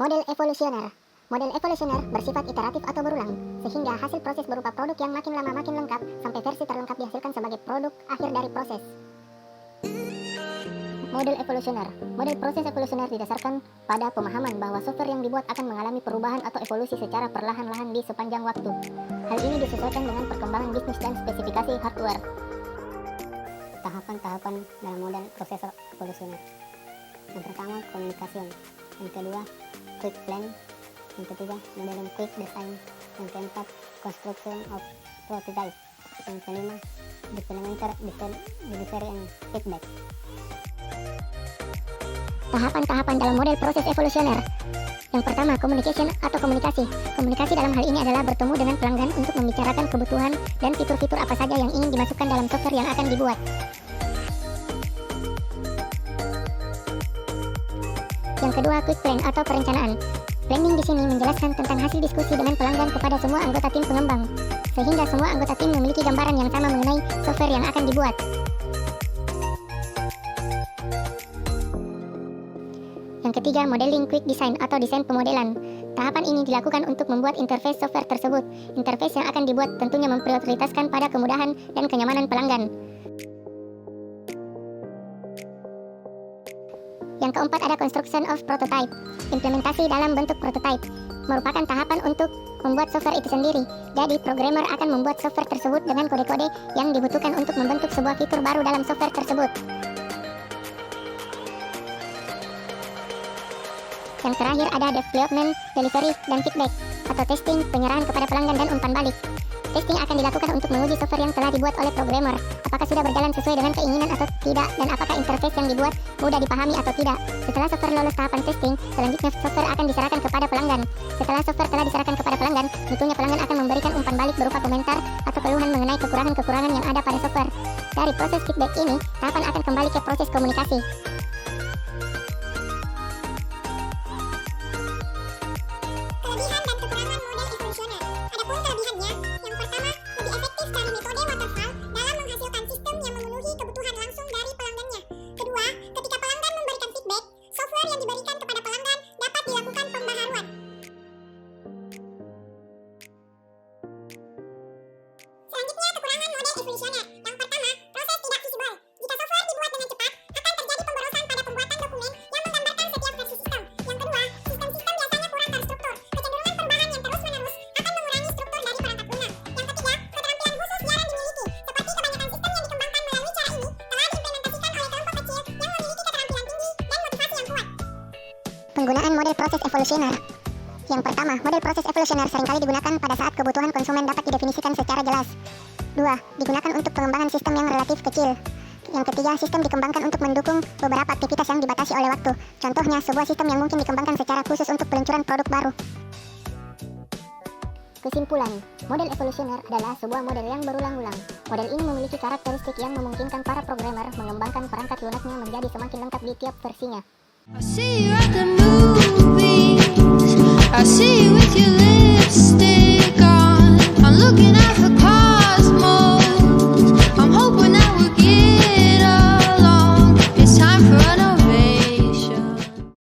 Model evolusioner. Model evolusioner bersifat iteratif atau berulang, sehingga hasil proses berupa produk yang makin lama makin lengkap, sampai versi terlengkap dihasilkan sebagai produk akhir dari proses. Model evolusioner. Model proses evolusioner didasarkan pada pemahaman bahwa software yang dibuat akan mengalami perubahan atau evolusi secara perlahan-lahan di sepanjang waktu. Hal ini disesuaikan dengan perkembangan bisnis dan spesifikasi hardware. Tahapan-tahapan dalam model proses evolusioner. Yang pertama, communication. Yang kedua, quick plan. Yang ketiga, modeling quick design. Yang keempat, construction of prototype. Yang kelima, development delivery and feedback. Tahapan-tahapan dalam model proses evolusioner. Yang pertama, communication atau komunikasi. Komunikasi dalam hal ini adalah bertemu dengan pelanggan untuk membicarakan kebutuhan dan fitur-fitur apa saja yang ingin dimasukkan dalam software yang akan dibuat. Yang kedua, quick plan atau perencanaan. Planning di sini menjelaskan tentang hasil diskusi dengan pelanggan kepada semua anggota tim pengembang, sehingga semua anggota tim memiliki gambaran yang sama mengenai software yang akan dibuat. Yang ketiga, modeling quick design atau desain pemodelan. Tahapan ini dilakukan untuk membuat interface software tersebut. Interface yang akan dibuat tentunya memprioritaskan pada kemudahan dan kenyamanan pelanggan. Yang keempat, ada construction of prototype. Implementasi dalam bentuk prototype merupakan tahapan untuk membuat software itu sendiri. Jadi, programmer akan membuat software tersebut dengan kode-kode yang dibutuhkan untuk membentuk sebuah fitur baru dalam software tersebut. Yang terakhir ada development, delivery, dan feedback, atau testing, penyerahan kepada pelanggan dan umpan balik. Testing akan dilakukan untuk menguji software yang telah dibuat oleh programmer, apakah sudah berjalan sesuai dengan keinginan atau tidak, dan apakah interface yang dibuat mudah dipahami atau tidak. Setelah software lolos tahapan testing, selanjutnya software akan diserahkan kepada pelanggan. Setelah software telah diserahkan kepada pelanggan, tentunya pelanggan akan memberikan umpan balik berupa komentar atau keluhan mengenai kekurangan-kekurangan yang ada pada software. Dari proses feedback ini, tahapan akan kembali ke proses komunikasi. Kelebihan dan kekurangan model evolusioner. Adapun kelebihannya, yang pertama, lebih efektif dari metode waterfall dalam menghasilkan sistem yang memenuhi kebutuhan langsung dari pelanggannya. Kedua, ketika pelanggan memberikan feedback, software yang diberikan kepada pelanggan dapat dilakukan pembaharuan. Selanjutnya, kekurangan model evolusioner. Yang pertama, proses tidak visible. Jika software dibuat dengan cepat, akan terjadi pemborosan pada pembuatan dokumen yang menggambarkan setiap versi sistem. Yang kedua, sistem-sistem biasanya kurang terstruktur. Kecenderungan perubahan yang terus-menerus akan mengurangi struktur dari perangkat lunak. Yang ketiga, keterampilan khusus jarang dimiliki. Seperti kebanyakan sistem yang dikembangkan melalui cara ini telah diimplementasikan oleh kelompok kecil yang memiliki keterampilan tinggi dan motivasi yang kuat. Penggunaan model proses evolusioner. Yang pertama, model proses evolusioner seringkali digunakan pada saat kebutuhan konsumen dapat didefinisikan secara jelas. 2. Digunakan untuk pengembangan sistem yang relatif kecil. Yang ketiga, sistem dikembangkan untuk mendukung beberapa aktivitas yang dibatasi oleh waktu. Contohnya, sebuah sistem yang mungkin dikembangkan secara khusus untuk peluncuran produk baru. Kesimpulan, model evolusioner adalah sebuah model yang berulang-ulang. Model ini memiliki karakteristik yang memungkinkan para programmer mengembangkan perangkat lunaknya menjadi semakin lengkap di tiap versinya. I see you at the moon.